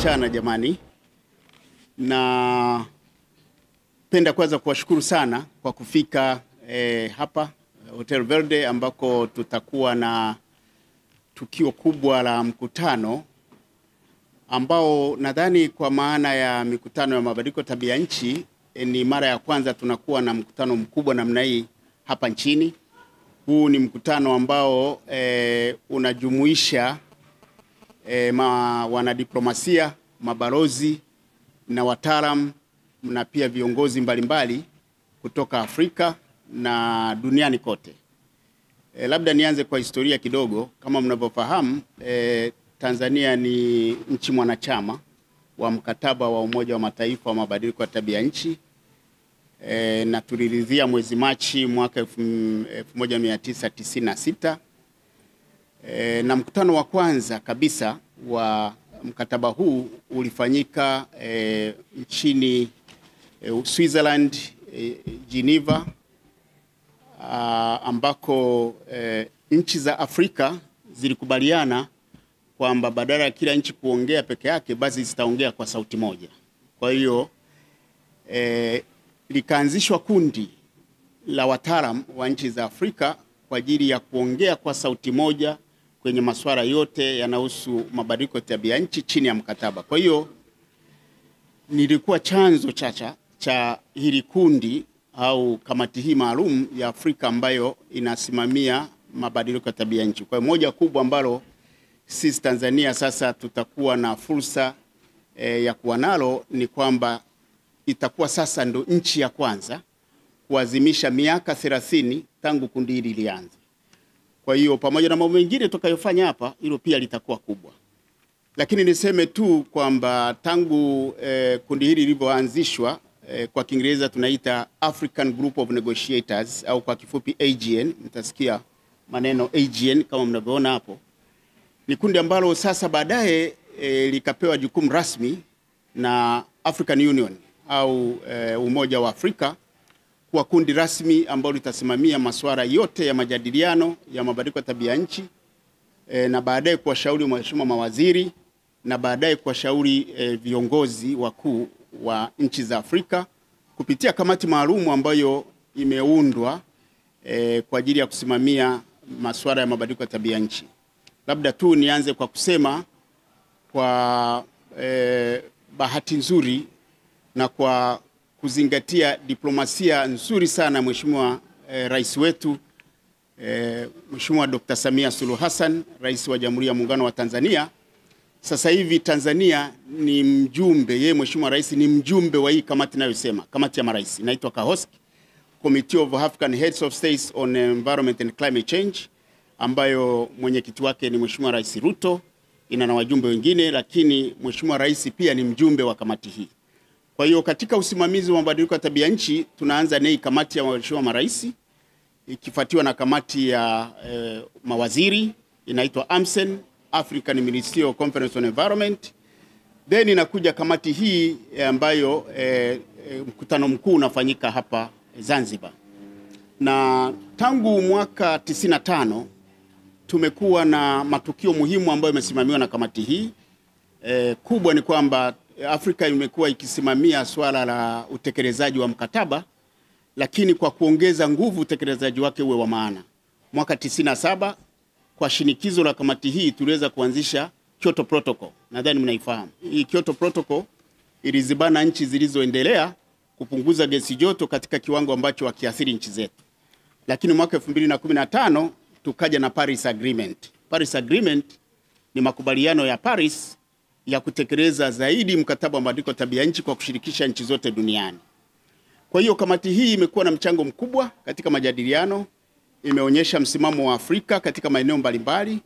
mchana jamani, na penda kwanza kuwashukuru sana kwa kufika hapa Hotel Verde ambako tutakuwa na tukio kubwa la mkutano ambao nadhani kwa maana ya mikutano ya mabadiliko tabia nchi ni mara ya kwanza tunakuwa na mkutano mkubwa namna hii hapa nchini. Huu ni mkutano ambao unajumuisha wanadiplomasia, mabalozi na wataalamu na pia viongozi mbalimbali kutoka Afrika na duniani kote. Labda nianze kwa historia kidogo. Kama mnavyofahamu, Tanzania ni nchi mwanachama wa mkataba wa Umoja wa Mataifa wa mabadiliko ya tabia nchi, na tuliridhia mwezi Machi mwaka 1996. Na mkutano wa kwanza kabisa wa mkataba huu ulifanyika nchini Switzerland, Geneva, ambako nchi za Afrika zilikubaliana kwamba badala ya kila nchi kuongea peke yake basi zitaongea kwa sauti moja. Kwa hiyo likaanzishwa kundi la wataalamu wa nchi za Afrika kwa ajili ya kuongea kwa sauti moja kwenye masuala yote yanayohusu mabadiliko ya tabia nchi chini ya mkataba. Kwa hiyo nilikuwa chanzo cha hili kundi au kamati hii maalum ya Afrika ambayo inasimamia mabadiliko ya tabia nchi. Kwa hiyo moja kubwa ambalo sisi Tanzania sasa tutakuwa na fursa ya kuwa nalo ni kwamba itakuwa sasa ndo nchi ya kwanza kuadhimisha miaka 30 tangu kundi hili lianze. Kwa hiyo pamoja na mambo mengine tutakayofanya hapa, hilo pia litakuwa kubwa. Lakini niseme tu kwamba tangu kundi hili lilivyoanzishwa, kwa Kiingereza tunaita African Group of Negotiators au kwa kifupi AGN, mtasikia maneno AGN kama mnavyoona hapo. Ni kundi ambalo sasa baadaye likapewa jukumu rasmi na African Union au Umoja wa Afrika kwa kundi rasmi ambalo litasimamia masuala yote ya majadiliano ya mabadiliko ya tabia nchi, na baadaye kuwashauri mheshimiwa mawaziri na baadaye kuwashauri viongozi wakuu wa nchi za Afrika kupitia kamati maalum ambayo imeundwa kwa ajili ya kusimamia masuala ya mabadiliko ya tabia nchi. Labda tu nianze kwa kusema kwa bahati nzuri na kwa kuzingatia diplomasia nzuri sana Mheshimiwa Rais wetu Mheshimiwa Dr. Samia Suluhu Hassan, Rais wa Jamhuri ya Muungano wa Tanzania. Sasa hivi Tanzania ni mjumbe, yeye Mheshimiwa Rais ni mjumbe wa hii kamati ninayosema, kamati ya marais inaitwa CAHOSC, Committee of African Heads of States on Environment and Climate Change, ambayo mwenyekiti wake ni Mheshimiwa Rais Ruto, ina na wajumbe wengine, lakini Mheshimiwa Rais pia ni mjumbe wa kamati hii. Kwa hiyo katika usimamizi wa mabadiliko ya tabia nchi tunaanza na hii kamati ya Mheshimiwa marais, ikifuatiwa na kamati ya mawaziri inaitwa AMCEN, African Ministerial Conference on Environment. Then inakuja kamati hii ambayo mkutano mkuu unafanyika hapa Zanzibar. Na tangu mwaka 95 tumekuwa na matukio muhimu ambayo yamesimamiwa na kamati hii. Kubwa ni kwamba Afrika imekuwa ikisimamia swala la utekelezaji wa mkataba, lakini kwa kuongeza nguvu utekelezaji wake uwe wa maana. Mwaka 97 kwa shinikizo la kamati hii tuliweza kuanzisha Kyoto Protocol. Nadhani mnaifahamu. Hii Kyoto Protocol ilizibana nchi zilizoendelea kupunguza gesi joto katika kiwango ambacho hakiathiri nchi zetu. Lakini mwaka 2015 tukaja na Paris Agreement. Paris Agreement ni makubaliano ya Paris ya kutekeleza zaidi mkataba wa mabadiliko ya tabia nchi kwa kushirikisha nchi zote duniani. Kwa hiyo kamati hii imekuwa na mchango mkubwa katika majadiliano, imeonyesha msimamo wa Afrika katika maeneo mbalimbali.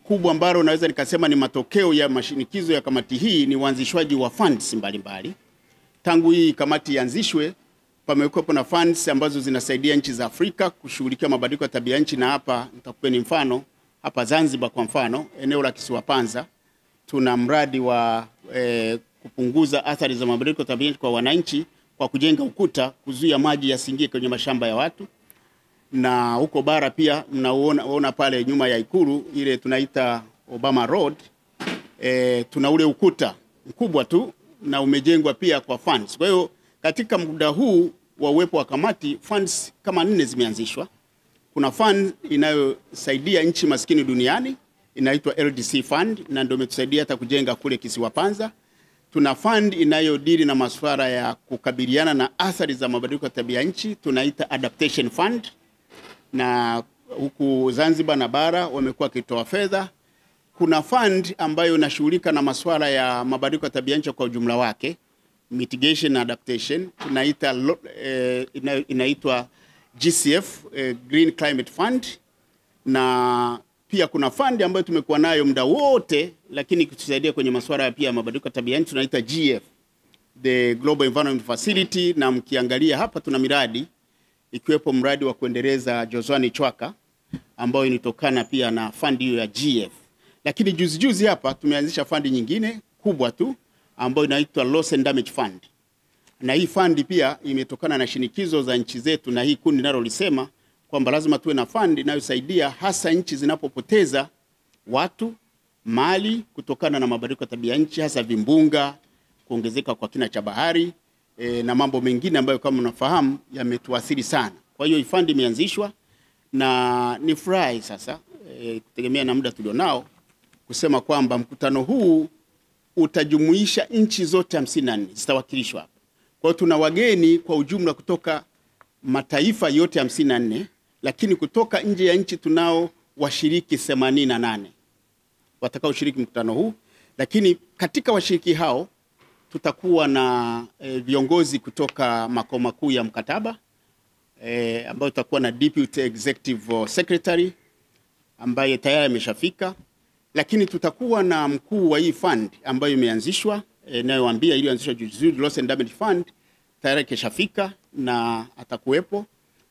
Kubwa ambalo naweza nikasema ni matokeo ya mashinikizo ya kamati hii ni uanzishwaji wa funds mbalimbali. Tangu hii kamati ianzishwe, pamekuwepo na funds ambazo zinasaidia nchi za Afrika kushughulikia mabadiliko ya tabia nchi, na hapa nitakupeni mfano. Hapa Zanzibar kwa mfano, eneo la Kisiwa Panza, tuna mradi wa kupunguza athari za mabadiliko ya tabia nchi kwa wananchi kwa kujenga ukuta kuzuia maji yasiingie kwenye mashamba ya watu. Na huko bara pia mnaona pale nyuma ya Ikulu ile tunaita Obama Road, tuna ule ukuta mkubwa tu na umejengwa pia kwa funds. Kwa hiyo katika muda huu wa uwepo wa kamati, funds kama 4 zimeanzishwa. Kuna fund inayosaidia nchi maskini duniani inaitwa LDC fund, na ndio imetusaidia hata kujenga kule Kisiwa Panza. Tuna fund inayodili na masuala ya kukabiliana na athari za mabadiliko ya tabia nchi, tunaita adaptation fund, na huku Zanzibar na bara wamekuwa kitoa fedha. Kuna fund ambayo inashughulika na masuala ya mabadiliko ya tabia nchi kwa ujumla wake, mitigation and adaptation, tunaita inaitwa GCF, Green Climate Fund. Na pia kuna fund ambayo tumekuwa nayo muda wote lakini kutusaidia kwenye masuala ya pia mabadiliko ya tabia nchi, tunaita GF, the Global Environment Facility. Na mkiangalia hapa tuna miradi ikiwepo mradi wa kuendeleza Jozwani Chwaka ambao inatokana pia na fund hiyo ya GF. Lakini juzi hapa tumeanzisha fund nyingine kubwa tu ambayo inaitwa Loss and Damage Fund. Na hii fund pia imetokana na shinikizo za nchi zetu, na hii kundi linalolisema kwamba lazima tuwe na fund inayosaidia hasa nchi zinapopoteza watu, mali kutokana na mabadiliko ya tabia nchi, hasa vimbunga, kuongezeka kwa kina cha bahari na mambo mengine ambayo kama unafahamu yametuathiri sana. Kwa hiyo hii fund imeanzishwa na ni furahi sasa kutegemea na muda tulionao kusema kwamba mkutano huu utajumuisha nchi zote 54 zitawakilishwa hapa. Kwa hiyo tuna wageni kwa ujumla kutoka mataifa yote 54, lakini kutoka nje ya nchi tunao washiriki 88 watakao shiriki mkutano huu. Lakini katika washiriki hao tutakuwa na viongozi kutoka makao makuu ya mkataba ambao tutakuwa na Deputy Executive Secretary ambaye tayari ameshafika. Lakini tutakuwa na mkuu wa hii fund ambayo imeanzishwa, nayowaambia iliyoanzishwa juzi, Loss and Damage Fund, tayari keshafika na atakuwepo.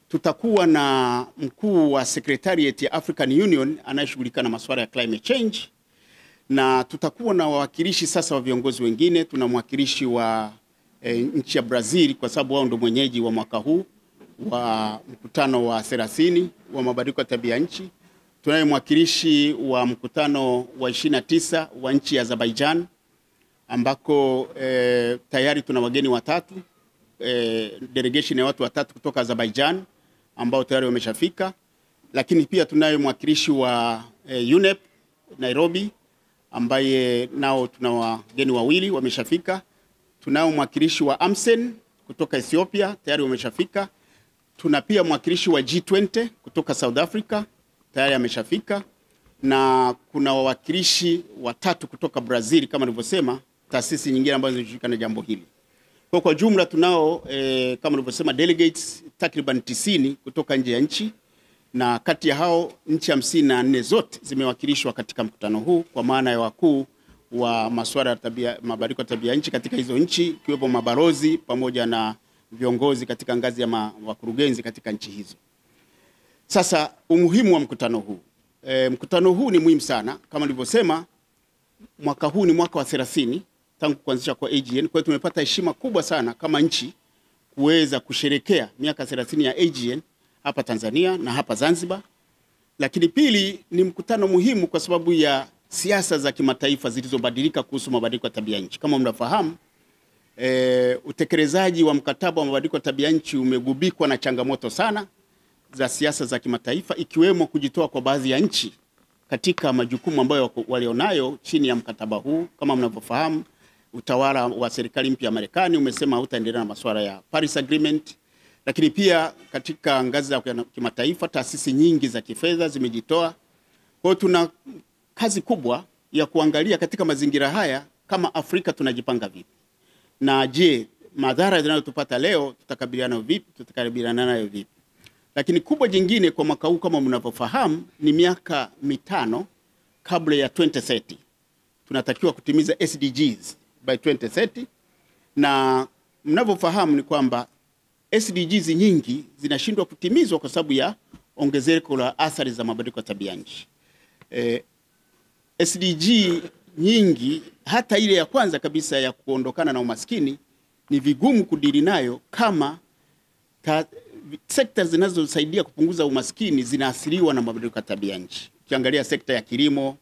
Tutakuwa na mkuu wa Secretariat ya African Union anayeshughulika na masuala ya climate change, na tutakuwa na wawakilishi sasa wa viongozi wengine. Tuna mwakilishi wa nchi ya Brazil kwa sababu wao ndio mwenyeji wa mwaka huu wa mkutano wa 30 wa mabadiliko ya tabia nchi. Tunaye mwakilishi wa mkutano wa 29 wa nchi ya Azerbaijan ambako tayari tuna wageni watatu, delegation ya watu watatu kutoka Azerbaijan ambao tayari wameshafika. Lakini pia tunaye mwakilishi wa UNEP Nairobi ambaye nao tuna wageni wawili wameshafika. Tunao mwakilishi wa AMSEN kutoka Ethiopia tayari wameshafika. Tuna pia mwakilishi wa G20 kutoka South Africa tayari ameshafika, na kuna wawakilishi watatu kutoka Brazil kama nilivyosema, taasisi nyingine ambazo zinashirika na jambo hili. Kwa jumla tunao kama nilivyosema delegates takriban 90 kutoka nje ya nchi, na kati ya hao nchi 54 zote zimewakilishwa katika mkutano huu kwa maana ya wakuu wa masuala ya mabadiliko ya tabia nchi katika hizo nchi, ikiwepo mabalozi pamoja na viongozi katika ngazi ya wakurugenzi katika nchi hizo. Sasa umuhimu wa mkutano huu. Mkutano huu ni muhimu sana. Kama nilivyosema, mwaka huu ni mwaka wa 30 tangu kuanzisha kwa AGN. Kwa hiyo tumepata heshima kubwa sana kama nchi kuweza kusherekea miaka 30 ya AGN hapa Tanzania na hapa Zanzibar. Lakini pili, ni mkutano muhimu kwa sababu ya siasa za kimataifa zilizobadilika kuhusu mabadiliko ya tabia nchi. Kama mnafahamu, utekelezaji wa mkataba wa mabadiliko ya tabia nchi umegubikwa na changamoto sana za siasa za kimataifa, ikiwemo kujitoa kwa baadhi ya nchi katika majukumu ambayo walionayo chini ya mkataba huu. Kama mnavyofahamu, utawala wa serikali mpya ya Marekani umesema hautaendelea na masuala ya Paris Agreement. Lakini pia katika ngazi za kimataifa taasisi nyingi za kifedha zimejitoa. Kwa hiyo tuna kazi kubwa ya kuangalia katika mazingira haya kama Afrika tunajipanga vipi, na je, madhara yanayotupata leo tutakabiliana nayo vipi. Lakini kubwa jingine kwa mwaka huu kama mnavyofahamu ni miaka 5 kabla ya 2030. Tunatakiwa kutimiza SDGs by 2030, na mnavyofahamu ni kwamba SDGs nyingi zinashindwa kutimizwa kwa sababu ya ongezeko la athari za mabadiliko ya tabia nchi. SDG nyingi, hata ile ya kwanza kabisa ya kuondokana na umaskini, ni vigumu kudili nayo kama sekta zinazosaidia kupunguza umaskini zinaathiriwa na mabadiliko ya tabia nchi. Ukiangalia sekta ya kilimo,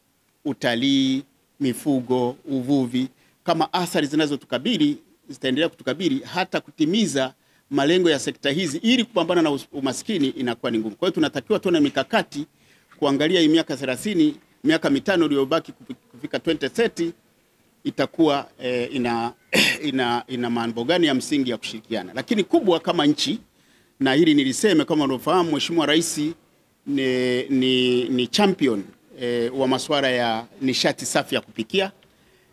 utalii, mifugo, uvuvi, kama athari zinazotukabili zitaendelea kutukabili, hata kutimiza malengo ya sekta hizi ili kupambana na umaskini inakuwa ni ngumu. Kwa hiyo tunatakiwa tuone mikakati kuangalia hii miaka 30, miaka mitano iliyobaki kufika 2030 itakuwa ina mambo gani ya msingi ya kushirikiana. Lakini kubwa kama nchi, na hili niliseme kama unafahamu, Mheshimiwa Rais ni champion wa masuala ya nishati safi ya kupikia,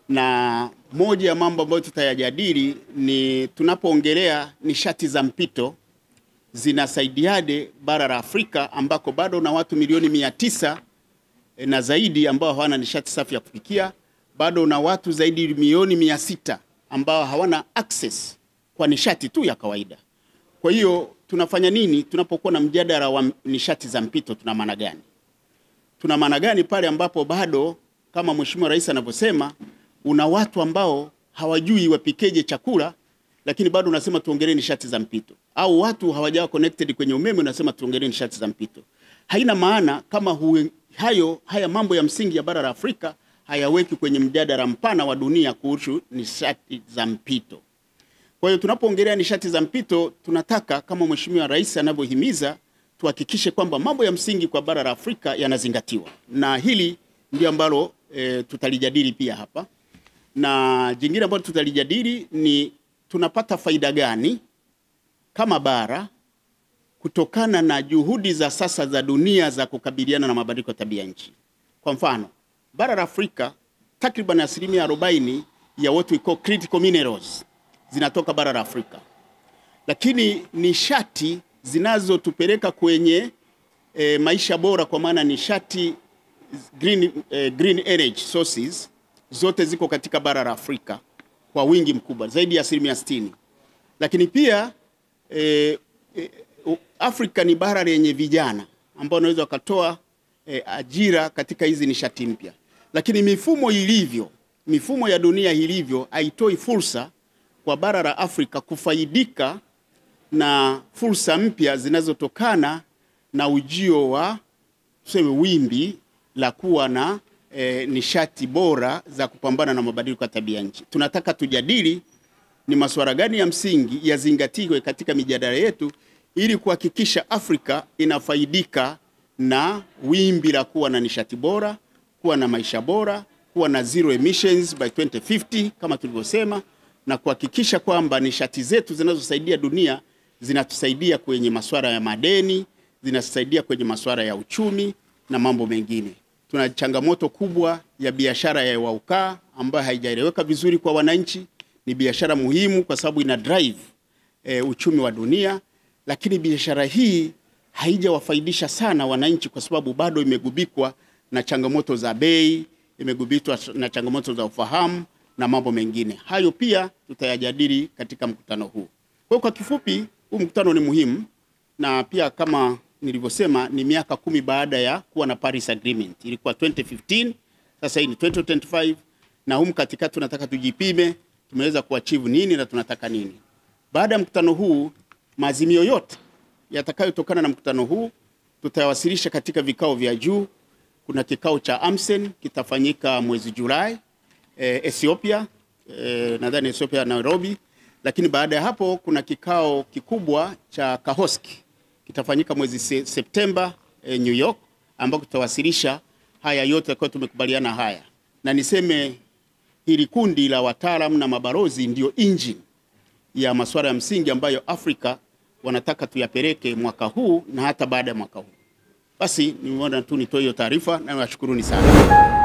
na moja ya mambo ambayo tutayajadili ni tunapoongelea nishati za mpito zinasaidiade bara la Afrika ambako bado na watu milioni 900 na zaidi ambao hawana nishati safi ya kupikia, bado na watu zaidi milioni 600 ambao hawana access kwa nishati tu ya kawaida. Kwa hiyo tunafanya nini tunapokuwa na mjadala wa nishati za mpito? Tuna maana gani? Tuna maana gani pale ambapo bado kama Mheshimiwa Rais anavyosema una watu ambao hawajui wapikeje chakula, lakini bado unasema tuongelee nishati za mpito, au watu hawajawa connected kwenye umeme unasema tuongelee nishati za mpito. Haina maana kama haya mambo ya msingi ya bara la Afrika hayaweki kwenye mjadala mpana wa dunia kuhusu nishati za mpito. Kwa hiyo tunapoongelea nishati za mpito, tunataka kama Mheshimiwa Rais anavyohimiza tuhakikishe kwamba mambo ya msingi kwa bara la Afrika yanazingatiwa, na hili ndio ambalo tutalijadili pia hapa. Na jingine ambalo tutalijadili ni tunapata faida gani kama bara kutokana na juhudi za sasa za dunia za kukabiliana na mabadiliko ya tabia nchi. Kwa mfano, bara la Afrika takriban 40% ya what we call critical minerals zinatoka bara la Afrika. Lakini nishati zinazotupeleka kwenye maisha bora, kwa maana nishati green energy sources, zote ziko katika bara la Afrika kwa wingi mkubwa zaidi ya 60%. Lakini pia Afrika ni bara lenye vijana ambao wanaweza wakatoa ajira katika hizi nishati mpya. Lakini mifumo ya dunia ilivyo haitoi fursa kwa bara la Afrika kufaidika na fursa mpya zinazotokana na ujio wa wimbi la kuwa na nishati bora za kupambana na mabadiliko ya tabia nchi. Tunataka tujadili ni masuala gani ya msingi yazingatiwe katika mijadala yetu ili kuhakikisha Afrika inafaidika na wimbi la kuwa na nishati bora, kuwa na maisha bora, kuwa na zero emissions by 2050 kama tulivyosema, na kuhakikisha kwamba nishati zetu zinazosaidia dunia zinatusaidia kwenye masuala ya madeni, zinasaidia kwenye masuala ya uchumi na mambo mengine. Tuna changamoto kubwa ya biashara ya waukaa ambayo haijaeleweka vizuri kwa wananchi. Ni biashara muhimu kwa sababu ina drive uchumi wa dunia, lakini biashara hii haijawafaidisha sana wananchi kwa sababu bado imegubikwa na changamoto za bei, imegubikwa na changamoto za ufahamu na mambo mengine. Hayo pia tutayajadili katika mkutano huu. Kwa kifupi, huu mkutano ni muhimu, na pia kama nilivyosema ni miaka 10 baada ya kuwa na Paris Agreement. Ilikuwa 2015, sasa hii ni 2025, na humu katikati tunataka tujipime tumeweza kuachieve nini na tunataka nini. Baada ya mkutano huu, maazimio yote yatakayotokana na mkutano huu tutayawasilisha katika vikao vya juu. Kuna kikao cha AMSEN kitafanyika mwezi Julai Ethiopia, nadhani Ethiopia Nairobi. Lakini baada ya hapo kuna kikao kikubwa cha Kahoski kitafanyika mwezi Septemba New York, ambako tutawasilisha haya yote kwa tumekubaliana haya. Na niseme hili kundi la wataalamu na mabalozi ndio engine ya masuala ya msingi ambayo Afrika wanataka tuyapeleke mwaka huu na hata baada ya mwaka huu. Basi nimeona tu nitoe hiyo taarifa, na nawashukuruni sana.